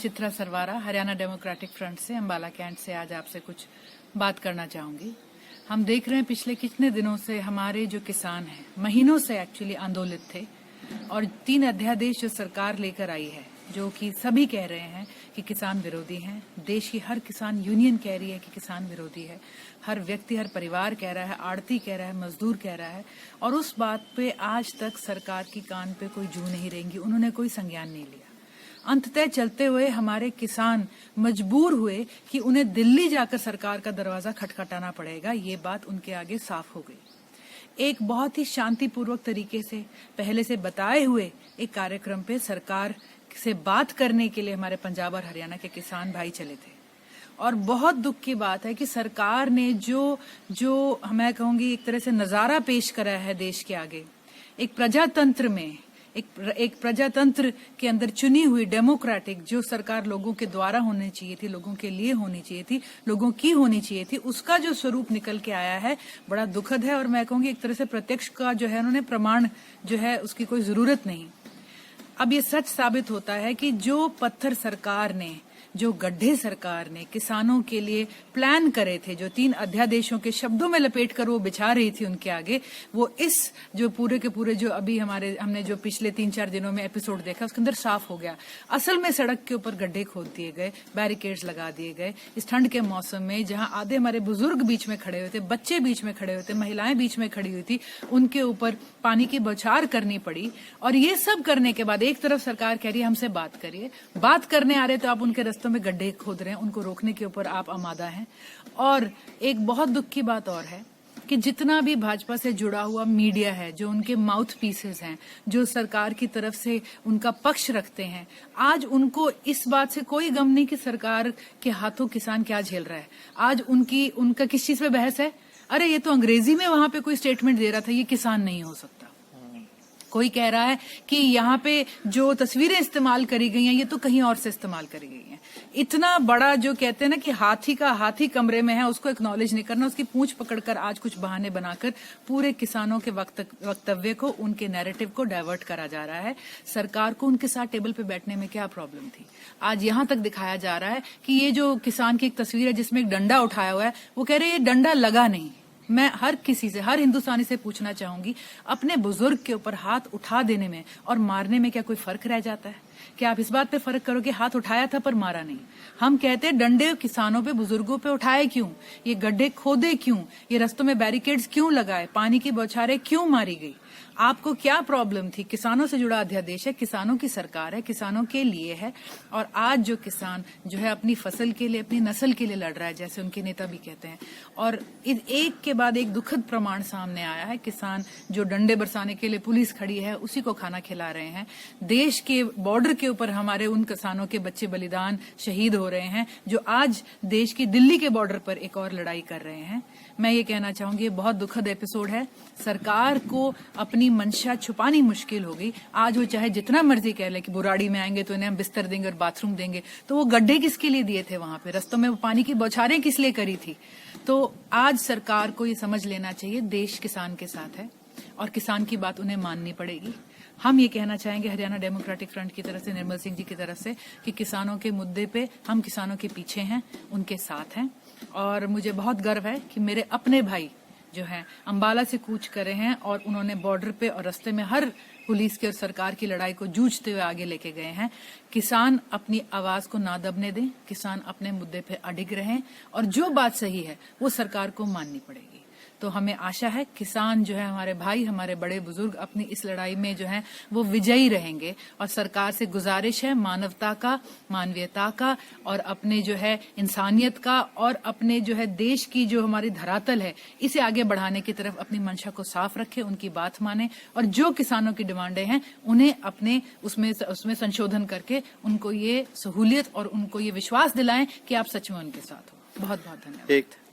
Chitra Sarwara, Haryana democratic front से, Ambala cantt से आज आपसे कुछ बात करना चाहूंगी। हम देख रहे हैं पिछले कितने दिनों से हमारे जो किसान हैं, महीनों से एक्चुअली आंदोलित थे और 3 अध्यादेश जो सरकार लेकर आई है, जो कि सभी कह रहे हैं कि किसान विरोधी हैं। देश की हर किसान यूनियन कह रही है कि किसान विरोधी है। हर व्यक्ति, हर परिवार कह रहा है, आड़ती कह रहा है, मजदूर कह रहा है, और उस बात पे आज तक सरकार की कान पे कोई जू नहीं रेंगी, उन्होंने कोई संज्ञान नहीं लिया। अंततः चलते हुए हमारे किसान मजबूर हुए कि उन्हें दिल्ली जाकर सरकार का दरवाजा खटखटाना पड़ेगा। ये बात उनके आगे साफ हो गई। एक बहुत ही शांतिपूर्वक तरीके से पहले से बताए हुए एक कार्यक्रम पे सरकार से बात करने के लिए हमारे पंजाब और हरियाणा के किसान भाई चले थे। और बहुत दुख की बात है कि सरकार ने जो मैं कहूंगी एक तरह से नजारा पेश करा है देश के आगे, एक प्रजातंत्र में, एक प्रजातंत्र के अंदर चुनी हुई डेमोक्रेटिक जो सरकार लोगों के द्वारा होनी चाहिए थी, लोगों के लिए होनी चाहिए थी, लोगों की होनी चाहिए थी, उसका जो स्वरूप निकल के आया है बड़ा दुखद है। और मैं कहूंगी एक तरह से प्रत्यक्ष का जो है उन्होंने प्रमाण जो है उसकी कोई जरूरत नहीं। अब ये सच साबित होता है कि जो पत्थर सरकार ने, जो गड्ढे सरकार ने किसानों के लिए प्लान करे थे, जो 3 अध्यादेशों के शब्दों में लपेटकर वो बिछा रही थी उनके आगे, वो इस जो पूरे के पूरे जो अभी हमने जो पिछले 3-4 दिनों में एपिसोड देखा उसके अंदर साफ हो गया। असल में सड़क के ऊपर गड्ढे खोद दिए गए, बैरिकेड्स लगा दिए गए। इस ठंड के मौसम में जहां आधे हमारे बुजुर्ग बीच में खड़े हुए थे, बच्चे बीच में खड़े हुए थे, महिलाएं बीच में खड़ी हुई थी, उनके ऊपर पानी की बौछार करनी पड़ी। और ये सब करने के बाद एक तरफ सरकार कह रही है हमसे बात करिए, बात करने आ रहे तो आप उनके रस्तों में गड्ढे खोद रहे हैं, उनको रोकने के ऊपर आप आमादा हैं। और एक बहुत दुख की बात और है कि जितना भी भाजपा से जुड़ा हुआ मीडिया है, जो उनके माउथ पीसेस हैं, जो सरकार की तरफ से उनका पक्ष रखते हैं, आज उनको इस बात से कोई गम नहीं कि सरकार के हाथों किसान क्या झेल रहा है। आज उनका किस चीज पे बहस है? अरे ये तो अंग्रेजी में वहां पे कोई स्टेटमेंट दे रहा था, ये किसान नहीं हो सकता। कोई कह रहा है कि यहाँ पे जो तस्वीरें इस्तेमाल करी गई हैं ये तो कहीं और से इस्तेमाल करी गई हैं। इतना बड़ा जो कहते हैं ना कि हाथी कमरे में है, उसको एक्नॉलेज नहीं करना, उसकी पूंछ पकड़कर आज कुछ बहाने बनाकर पूरे किसानों के वक्तव्य को, उनके नैरेटिव को डाइवर्ट करा जा रहा है। सरकार को उनके साथ टेबल पे बैठने में क्या प्रॉब्लम थी? आज यहाँ तक दिखाया जा रहा है कि ये जो किसान की एक तस्वीर है जिसमें एक डंडा उठाया हुआ है, वो कह रहे हैं ये डंडा लगा नहीं। मैं हर किसी से, हर हिंदुस्तानी से पूछना चाहूंगी, अपने बुजुर्ग के ऊपर हाथ उठा देने में और मारने में क्या कोई फर्क रह जाता है? क्या आप इस बात पे फर्क करो कि हाथ उठाया था पर मारा नहीं? हम कहते हैं डंडे किसानों पे, बुजुर्गों पे उठाए क्यों? ये गड्ढे खोदे क्यों? ये रस्तों में बैरिकेड्स क्यों लगाए? पानी की बौछारें क्यों मारी गई? आपको क्या प्रॉब्लम थी? किसानों से जुड़ा अध्यादेश है, किसानों की सरकार है, किसानों के लिए है। और आज जो किसान जो है अपनी फसल के लिए, अपनी नस्ल के लिए लड़ रहा है, जैसे उनके नेता भी कहते हैं। और एक के बाद एक दुखद प्रमाण सामने आया है। किसान जो डंडे बरसाने के लिए पुलिस खड़ी है उसी को खाना खिला रहे हैं। देश के बॉर्डर के ऊपर हमारे उन किसानों के बच्चे बलिदान शहीद हो रहे हैं जो आज देश की दिल्ली के बॉर्डर पर एक और लड़ाई कर रहे हैं। मैं ये कहना चाहूंगी ये बहुत दुखद एपिसोड है। सरकार को अपनी मंशा छुपानी मुश्किल हो गई। आज वो चाहे जितना मर्जी कह ले कि बुराड़ी में आएंगे तो इन्हें हम बिस्तर देंगे और बाथरूम देंगे, तो वो गड्ढे किसके लिए दिए थे वहां पे? रस्तों में वो पानी की बौछारें किस लिए करी थी? तो आज सरकार को ये समझ लेना चाहिए देश किसान के साथ है और किसान की बात उन्हें माननी पड़ेगी। हम ये कहना चाहेंगे हरियाणा डेमोक्रेटिक फ्रंट की तरफ से, निर्मल सिंह जी की तरफ से, कि किसानों के मुद्दे पे हम किसानों के पीछे हैं, उनके साथ हैं। और मुझे बहुत गर्व है कि मेरे अपने भाई जो हैं अंबाला से कूच करे हैं और उन्होंने बॉर्डर पे और रास्ते में हर पुलिस की और सरकार की लड़ाई को जूझते हुए आगे लेके गए हैं। किसान अपनी आवाज को ना दबने दें, किसान अपने मुद्दे पे अडिग रहें और जो बात सही है वो सरकार को माननी पड़ेगी। तो हमें आशा है किसान जो है, हमारे भाई, हमारे बड़े बुजुर्ग अपनी इस लड़ाई में जो है वो विजयी रहेंगे। और सरकार से गुजारिश है मानवता का, मानवीयता का और अपने जो है इंसानियत का और अपने जो है देश की जो हमारी धरातल है इसे आगे बढ़ाने की तरफ अपनी मंशा को साफ रखें, उनकी बात माने और जो किसानों की डिमांडें हैं उन्हें अपने उसमें संशोधन करके उनको ये सहूलियत और उनको ये विश्वास दिलाएं कि आप सच में उनके साथ हो। बहुत बहुत धन्यवाद।